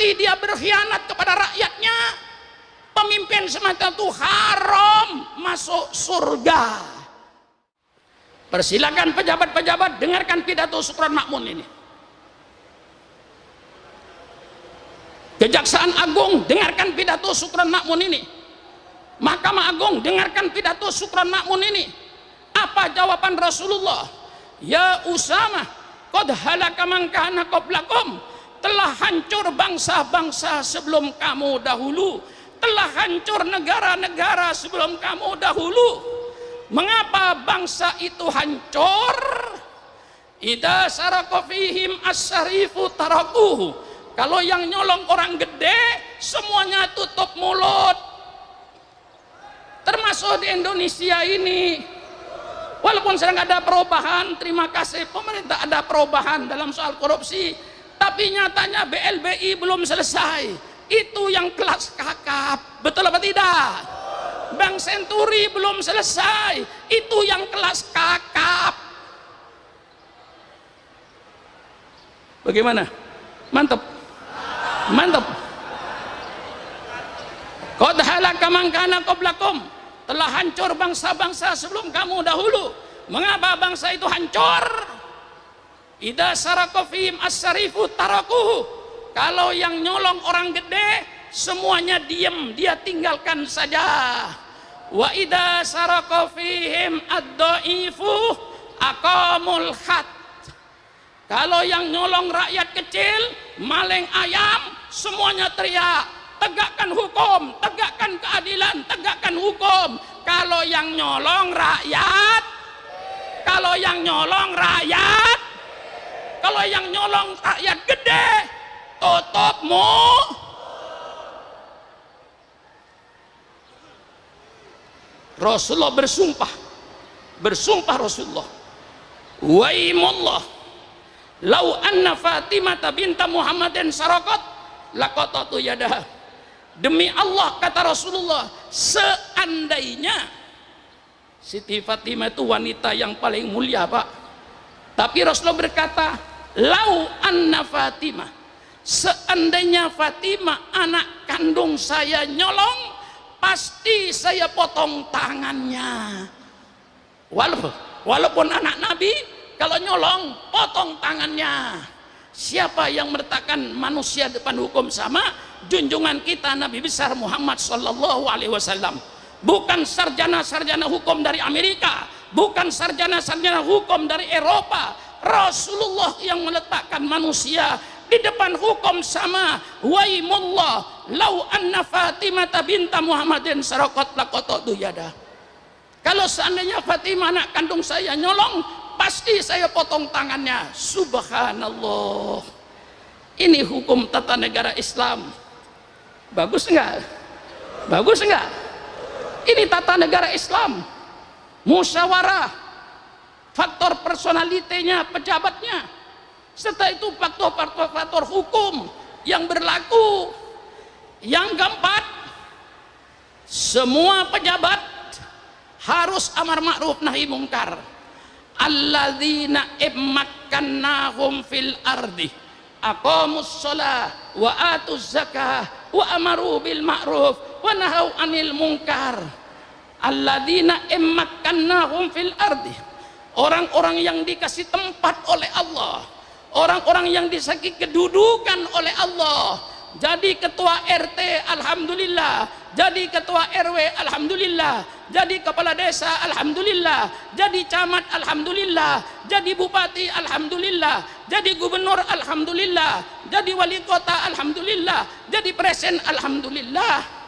mati dia berkhianat kepada rakyatnya, pemimpin semacam itu haram masuk surga. Persilakan pejabat-pejabat dengarkan pidato Syukron Makmun ini. Kejaksaan Agung dengarkan pidato Syukron Makmun ini. Mahkamah Agung dengarkan pidato Syukron Makmun ini. Apa jawaban Rasulullah? Ya Usama, qad halaka man kana qablakum, telah hancur bangsa-bangsa sebelum kamu dahulu, telah hancur negara-negara sebelum kamu dahulu. Mengapa bangsa itu hancur? Idza saraka fihim as-sarifu tarakuhu, kalau yang nyolong orang gede semuanya tutup mulut, termasuk di Indonesia ini. Walaupun sedang ada perubahan, terima kasih pemerintah ada perubahan dalam soal korupsi, tapi nyatanya BLBI belum selesai. Itu yang kelas kakap, betul apa tidak? Bank Senturi belum selesai, itu yang kelas kakap. Bagaimana? Mantap, mantap. Qad halaka man kana qablakum, telah hancur bangsa-bangsa sebelum kamu dahulu. Mengapa bangsa itu hancur? Idza saraka fihim as-sarifu tarakuhu, kalau yang nyolong orang gede semuanya diam, dia tinggalkan saja. Wa idza saraka fihim ad-dhaifu aqamul khat, kalau yang nyolong rakyat kecil, maling ayam, semuanya teriak, tegakkan hukum, tegakkan keadilan, tegakkan hukum. Kalau yang nyolong rakyat, kalau yang nyolong rakyat, kalau yang nyolong rakyat gede, tutupmu. Rasulullah bersumpah Rasulullah, waimullah, lau anna Fatimah binta Muhammadin sarakat laqatatu yadaha. Demi Allah, kata Rasulullah, seandainya Siti Fatimah itu wanita yang paling mulia, Pak. Tapi Rasulullah berkata, lau anna Fatimah, seandainya Fatimah anak kandung saya nyolong, pasti saya potong tangannya. Walaupun anak Nabi, kalau nyolong potong tangannya. Siapa yang meletakkan manusia depan hukum sama? Junjungan kita Nabi besar Muhammad sallallahu alaihi wasallam. Bukan sarjana-sarjana hukum dari Amerika, bukan sarjana-sarjana hukum dari Eropa. Rasulullah yang meletakkan manusia di depan hukum sama. Waimullah, lau anna Fatimah binta Muhammadin sarakat laqatatu yada. Kalau seandainya Fatimah anak kandung saya nyolong, pasti saya potong tangannya. Subhanallah. Ini hukum tata negara Islam. Bagus enggak? Bagus enggak? Ini tata negara Islam. Musyawarah, faktor personalitinya pejabatnya, serta itu faktor hukum yang berlaku. Yang keempat, semua pejabat harus amar ma'ruf nahi mungkar. Alladzina immakkannahum fil ardi aqamus shalah wa atuz zakah wa amaru bil ma'ruf wa nahau anil munkar. Alladzina immakkannahum fil ardi, orang-orang yang dikasih tempat oleh Allah, orang-orang yang dikasih kedudukan oleh Allah. Jadi ketua RT alhamdulillah, jadi ketua RW alhamdulillah, jadi kepala desa alhamdulillah, jadi camat alhamdulillah, jadi bupati alhamdulillah, jadi gubernur alhamdulillah, jadi wali kota alhamdulillah, jadi presiden alhamdulillah.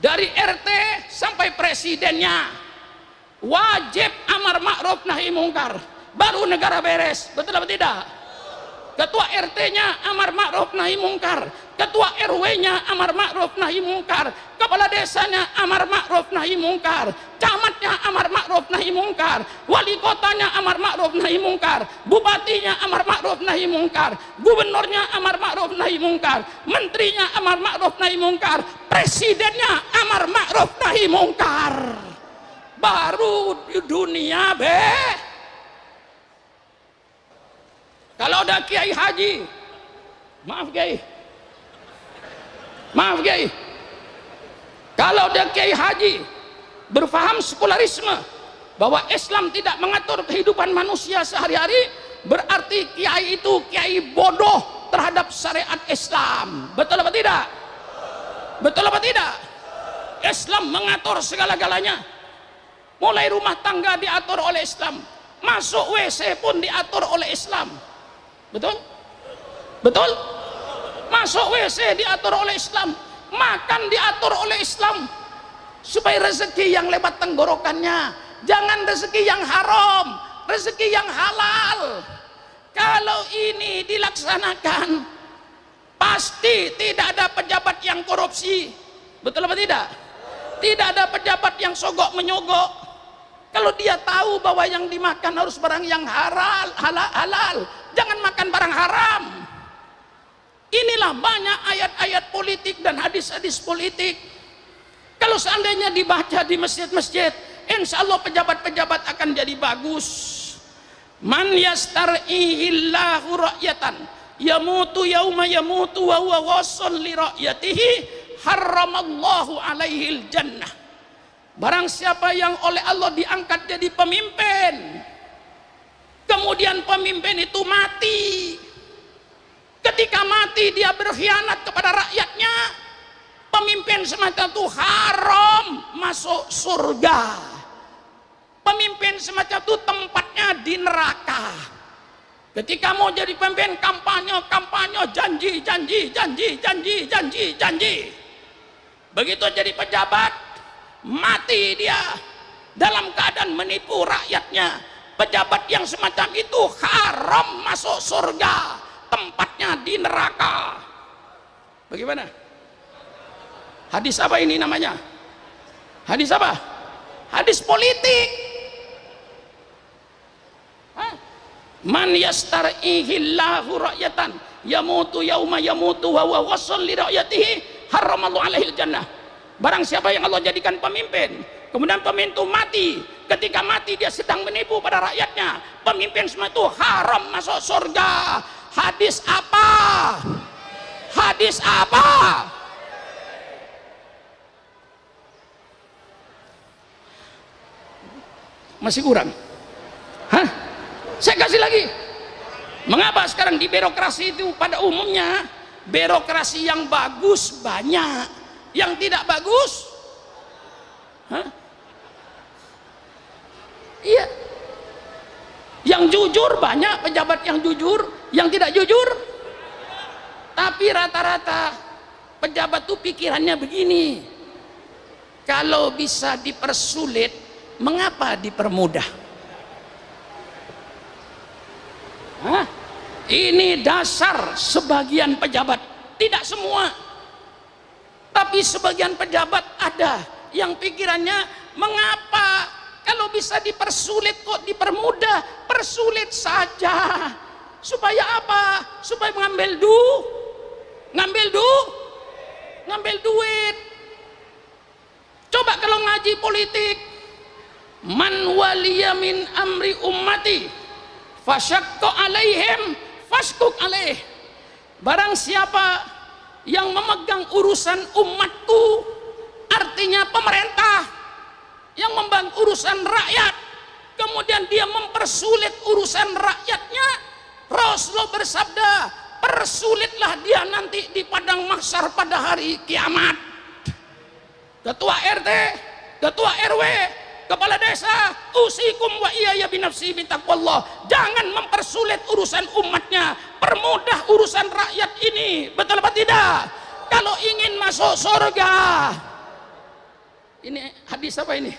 Dari RT sampai presidennya wajib amar ma'ruf nahi mungkar, baru negara beres. Betul atau tidak? Ketua RT-nya amar ma'ruf nahi mungkar, ketua RW-nya amar ma'ruf nahi mungkar, kepala desanya amar ma'ruf nahi mungkar, camatnya amar ma'ruf nahi mungkar, wali kotanya amar ma'ruf nahi mungkar, bupatinya amar ma'ruf nahi mungkar, gubernurnya amar ma'ruf nahi mungkar, menterinya amar ma'ruf nahi mungkar, presidennya amar ma'ruf nahi mungkar. Baru di dunia Kalau ada kiai haji, maaf kiai, Maaf Kiai, kalau dia Kiai Haji berfaham sekularisme bahwa Islam tidak mengatur kehidupan manusia sehari-hari, berarti Kiai itu Kiai bodoh terhadap syariat Islam. Betul apa tidak? Betul apa tidak? Islam mengatur segala-galanya. Mulai rumah tangga diatur oleh Islam, masuk WC pun diatur oleh Islam. Betul? Betul? Masuk WC diatur oleh Islam, makan diatur oleh Islam, supaya rezeki yang lewat tenggorokannya jangan rezeki yang haram, rezeki yang halal. Kalau ini dilaksanakan, pasti tidak ada pejabat yang korupsi. Betul apa tidak? Tidak ada pejabat yang sogok menyogok. Kalau dia tahu bahwa yang dimakan harus barang yang halal, jangan makan barang haram. Inilah banyak ayat-ayat politik dan hadis-hadis politik. Kalau seandainya dibaca di masjid-masjid, insya Allah pejabat-pejabat akan jadi bagus. Man yastar'ihillahu ra'yatan yamutu yauma yamutu wa huwa ghassun li ra'yatihi harramallahu alaihil jannah. Barang siapa yang oleh Allah diangkat jadi pemimpin, kemudian pemimpin itu mati, ketika mati dia berkhianat kepada rakyatnya, pemimpin semacam itu haram masuk surga. Pemimpin semacam itu tempatnya di neraka. Ketika mau jadi pemimpin, kampanye, janji. Begitu jadi pejabat, mati dia dalam keadaan menipu rakyatnya. Pejabat yang semacam itu haram masuk surga, tempatnya di neraka. Bagaimana? Hadis apa ini namanya? Hadis apa? Hadis politik. Man yastar'ihillahu ra'yatan yamutu yauma yamutu wa huwa ghassun li ra'yatihi harramallahu alaihil jannah. Barang siapa yang Allah jadikan pemimpin, kemudian pemimpin itu mati, ketika mati dia sedang menipu pada rakyatnya, pemimpin semua itu haram masuk surga. Hadis apa? Hadis apa? Masih kurang? Hah? Saya kasih lagi. Mengapa sekarang di birokrasi itu pada umumnya birokrasi yang bagus banyak, yang tidak bagus? Hah? Iya. Yang jujur banyak, pejabat yang jujur, yang tidak jujur. Tapi rata-rata pejabat itu pikirannya begini. Kalau bisa dipersulit, mengapa dipermudah? Hah? Ini dasar sebagian pejabat, tidak semua, tapi sebagian pejabat ada yang pikirannya, mengapa kalau bisa dipersulit kok dipermudah? Persulit saja. Supaya apa? Supaya ngambil duit. Coba kalau ngaji politik, man waliya min amri ummati fasyaqqa alaihim fashkuk alaih. Barang siapa yang memegang urusan umatku, artinya pemerintah yang memegang urusan rakyat, kemudian dia mempersulit urusan rakyatnya, Rasulullah bersabda, persulitlah dia nanti di padang mahsyar pada hari kiamat. Ketua RT, ketua RW, kepala desa, usikum wa iyaya binafsi bitaqwallah. Jangan mempersulit urusan umatnya, permudah urusan rakyat ini. Betul apa tidak? Kalau ingin masuk surga. Ini hadis apa ini?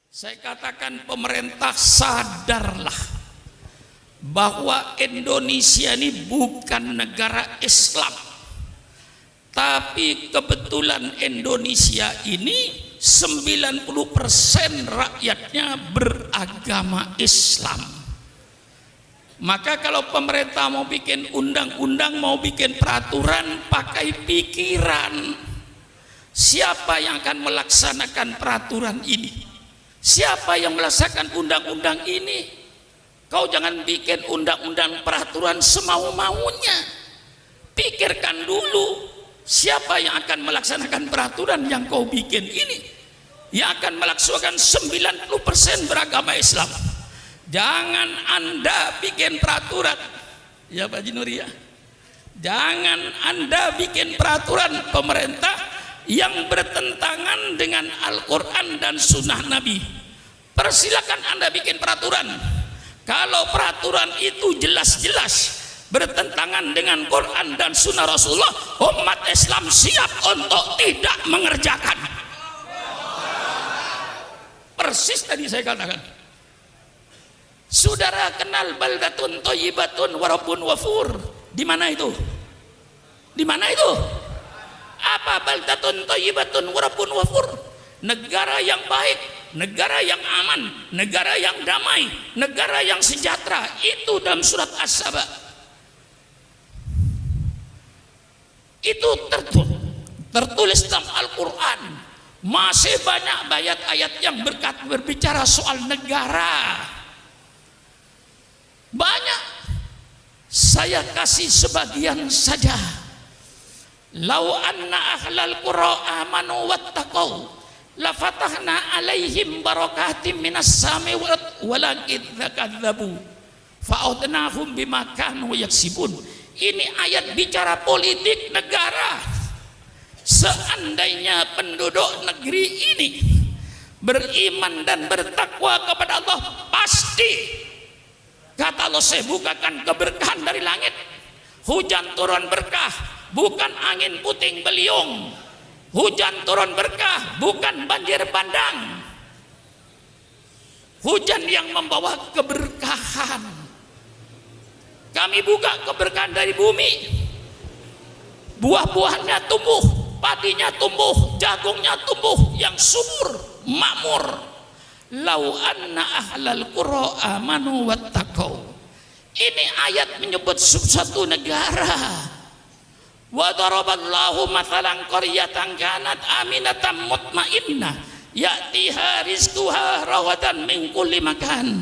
Saya katakan pemerintah sadarlah bahwa Indonesia ini bukan negara Islam, tapi kebetulan Indonesia ini 90% rakyatnya beragama Islam. Maka kalau pemerintah mau bikin undang-undang, mau bikin peraturan, pakai pikiran. Siapa yang akan melaksanakan peraturan ini? Siapa yang melaksanakan undang-undang ini? Kau jangan bikin undang-undang peraturan semau-maunya. Pikirkan dulu, siapa yang akan melaksanakan peraturan yang kau bikin ini, yang akan melaksanakan 90% beragama Islam. Jangan Anda bikin peraturan, ya Pak Jinuri ya. Jangan Anda bikin peraturan pemerintah yang bertentangan dengan Al-Quran dan Sunnah Nabi. Persilakan Anda bikin peraturan. Kalau peraturan itu jelas-jelas bertentangan dengan Quran dan Sunnah Rasulullah, umat Islam siap untuk tidak mengerjakan. Persis tadi saya katakan. Saudara kenal baldatun thayyibatun wa rabbun ghafur? Di mana itu? Di mana itu? Apa baldatun thayyibatun wa rabbun ghafur? Negara yang baik, negara yang aman, negara yang damai, negara yang sejahtera. Itu dalam surat As-Saba. Itu tertulis dalam Al-Quran. Masih banyak ayat-ayat yang berbicara soal negara. Banyak. Saya kasih sebagian saja. Lau anna ahlal qura amanu wattaqau la fatahna alaihim barakatim minas sami walakin dzakadzabu fa'udnahum bima kanu yaksibun. Ini ayat bicara politik negara. Seandainya penduduk negeri ini beriman dan bertakwa kepada Allah, pasti kata Allah, saya bukakan keberkahan dari langit. Hujan turun berkah, bukan angin puting beliung. Hujan turun berkah, bukan banjir bandang. Hujan yang membawa keberkahan. Kami buka keberkahan dari bumi. Buah-buahannya tumbuh, padinya tumbuh, jagungnya tumbuh, yang subur, makmur. Lau anna ahlal qura amanu wattaqau. Ini ayat menyebut suatu negara. Wa daraballahu mathalan qaryatan kanat aminatan mutmainnah ya'tiha rizquha rawadan min kulli makan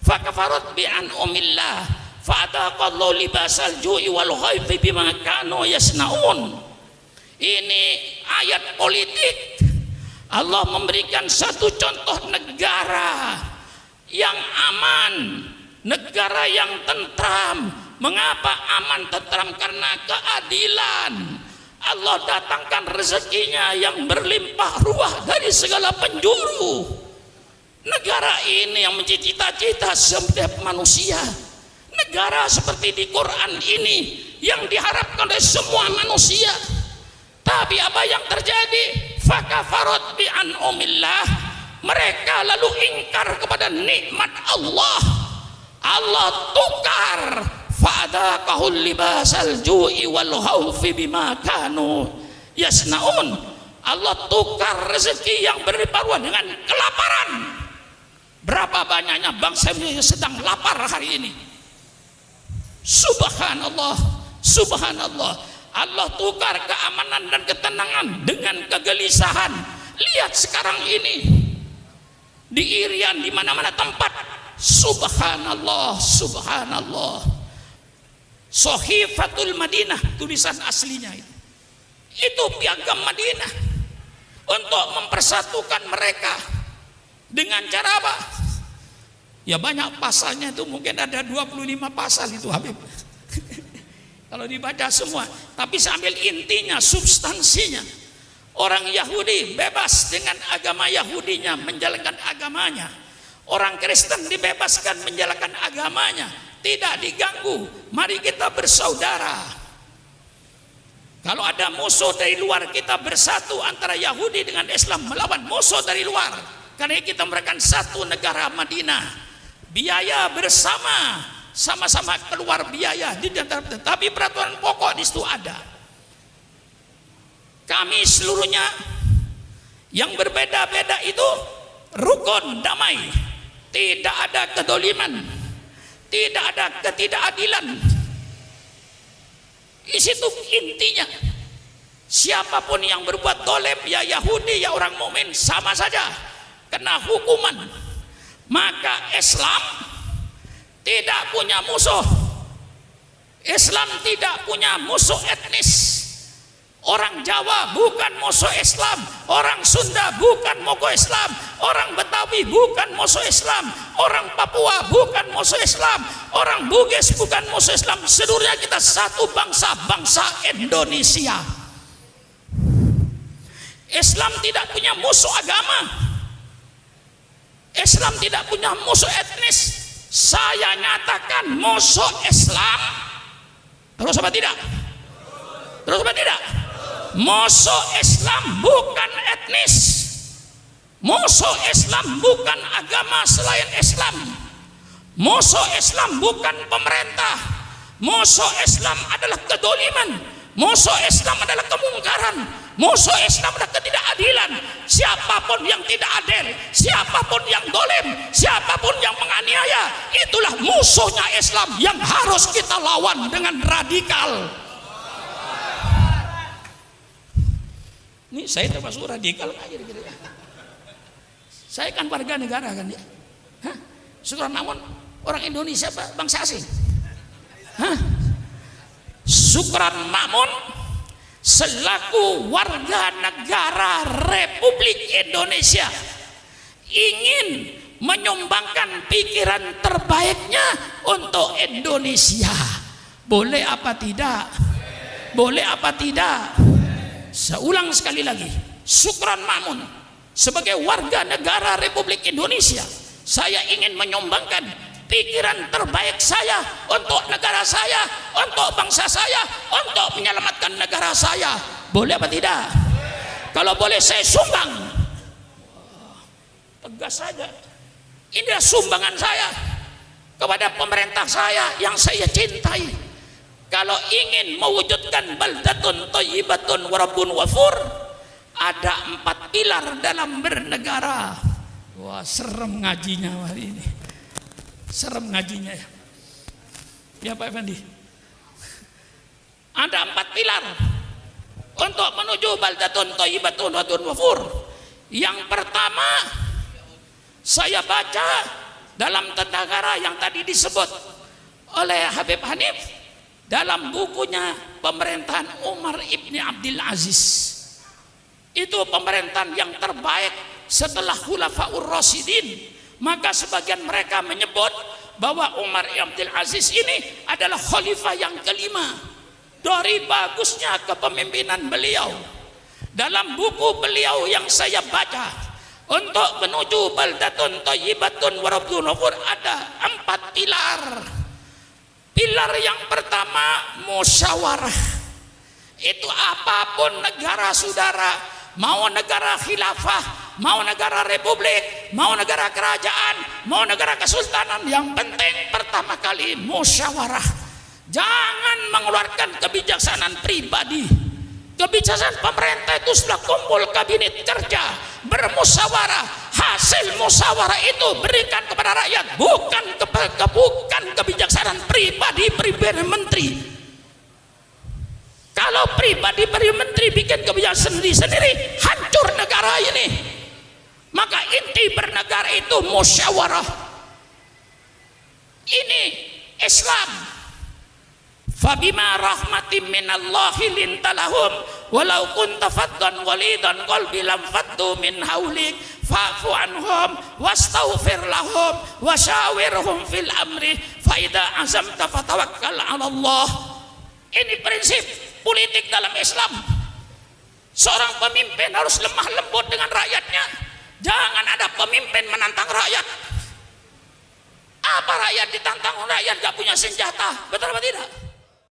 fakafarat bi an'amillah fa'ataqallahu libasal ju'i wal khawfi bima kanu yasnaun. Ini ayat politik. Allah memberikan satu contoh negara yang aman, negara yang tentram. Mengapa aman tentram? Karena keadilan. Allah datangkan rezekinya yang berlimpah ruah dari segala penjuru. Negara ini yang menjadi cita-cita setiap manusia. Negara seperti di Quran ini yang diharapkan oleh semua manusia. Tapi apa yang terjadi? Fakafarat bi an'amillah. Mereka lalu ingkar kepada nikmat Allah. Allah tukar. Fa'adaqahul libasal ju'i wal khawfi bima kanu yasnaun. Allah tukar rezeki yang berlimpah ruah dengan kelaparan. Berapa banyaknya bangsa yang sedang lapar hari ini? Subhanallah, subhanallah. Allah tukar keamanan dan ketenangan dengan kegelisahan. Lihat sekarang ini di Irian, di mana-mana tempat. Subhanallah, subhanallah. Sohifatul Madinah, tulisan aslinya itu piagam Madinah untuk mempersatukan mereka dengan cara apa? Ya banyak pasalnya, itu mungkin ada 25 pasal itu Habib. Kalau dibaca semua, tapi sambil intinya, substansinya, orang Yahudi bebas dengan agama Yahudinya, menjalankan agamanya. Orang Kristen dibebaskan menjalankan agamanya, tidak diganggu. Mari kita bersaudara. Kalau ada musuh dari luar, kita bersatu antara Yahudi dengan Islam melawan musuh dari luar. Karena kita merupakan satu negara Madinah. Biaya bersama, sama-sama keluar biaya, tapi peraturan pokok di situ ada. Kami seluruhnya yang berbeda-beda itu rukun damai, tidak ada kedoliman, tidak ada ketidakadilan. Di situ intinya. Siapapun yang berbuat dolim, ya Yahudi ya orang mukmin, sama saja kena hukuman. Maka Islam tidak punya musuh. Islam tidak punya musuh etnis. Orang Jawa bukan musuh Islam, orang Sunda bukan musuh Islam, orang Betawi bukan musuh Islam, orang Papua bukan musuh Islam, orang Bugis bukan musuh Islam. Seluruhnya kita satu bangsa, bangsa Indonesia. Islam tidak punya musuh agama, Islam tidak punya musuh etnis. Saya nyatakan musuh Islam, terus apa tidak? Terus apa tidak? Musuh Islam bukan etnis, musuh Islam bukan agama selain Islam, musuh Islam bukan pemerintah, musuh Islam adalah kedoliman, musuh Islam adalah kemungkaran, musuh Islam adalah ketidakadilan. Siapapun yang tidak adil, siapapun yang dolim, siapapun yang menganiaya, itulah musuhnya Islam yang harus kita lawan dengan radikal. Ini saya termasuk radikal aja gitu ya. Saya kan warga negara kan ya. Hah? Syukuran namun orang Indonesia apa bangsa asing? Hah? Syukuran namun selaku warga negara Republik Indonesia ingin menyumbangkan pikiran terbaiknya untuk Indonesia. Boleh apa tidak? Boleh apa tidak? Seulang sekali lagi, syukran mamun, sebagai warga negara Republik Indonesia, saya ingin menyumbangkan pikiran terbaik saya untuk negara saya, untuk bangsa saya, untuk menyelamatkan negara saya. Boleh apa tidak? Kalau boleh saya sumbang. Tegas saja. Inilah sumbangan saya kepada pemerintah saya yang saya cintai. Kalau ingin mewujudkan baldatun thayyibatun wa rabbun ghafur, ada 4 pilar dalam bernegara. Wah, serem ngajinya hari ini. Serem ngajinya ya. Ya Pak Effendi. Ada 4 pilar untuk menuju baldatun thayyibatun wa rabbun ghafur. Yang pertama, saya baca dalam tata cara yang tadi disebut oleh Habib Hanif dalam bukunya pemerintahan Umar ibn Abdul Aziz. Itu pemerintahan yang terbaik setelah Khulafaur Rasyidin. Maka sebagian mereka menyebut bahwa Umar ibn Abdul Aziz ini adalah khalifah yang kelima. Dari bagusnya kepemimpinan beliau, dalam buku beliau yang saya baca, untuk menuju baldatun thayyibatun wa rabbun ghafur ada 4 pilar. Pilar yang pertama musyawarah. Itu apapun negara saudara, mau negara khilafah, mau negara republik, mau negara kerajaan, mau negara kesultanan, yang penting pertama kali musyawarah. Jangan mengeluarkan kebijaksanaan pribadi. Kebijaksanaan pemerintah itu sudah kumpul kabinet kerja, bermusyawarah. Hasil musyawarah itu berikan kepada rakyat, bukan kebijaksanaan pribadi menteri. Kalau pribadi menteri bikin kebijaksanaan sendiri, hancur negara ini. Maka inti bernegara itu musyawarah. Ini Islam. Fabima rahmatim minallahi lintalahum walau kunta faddan walidan qalbi lam faddu min haulik fa'fu anhum wastaghfir lahum wasyawirhum fil amri fa idza azamta fatawakkal 'ala Allah. Ini prinsip politik dalam Islam. Seorang pemimpin harus lemah lembut dengan rakyatnya. Jangan ada pemimpin menantang rakyat. Apa rakyat ditantang rakyat gak punya senjata? Betul apa tidak?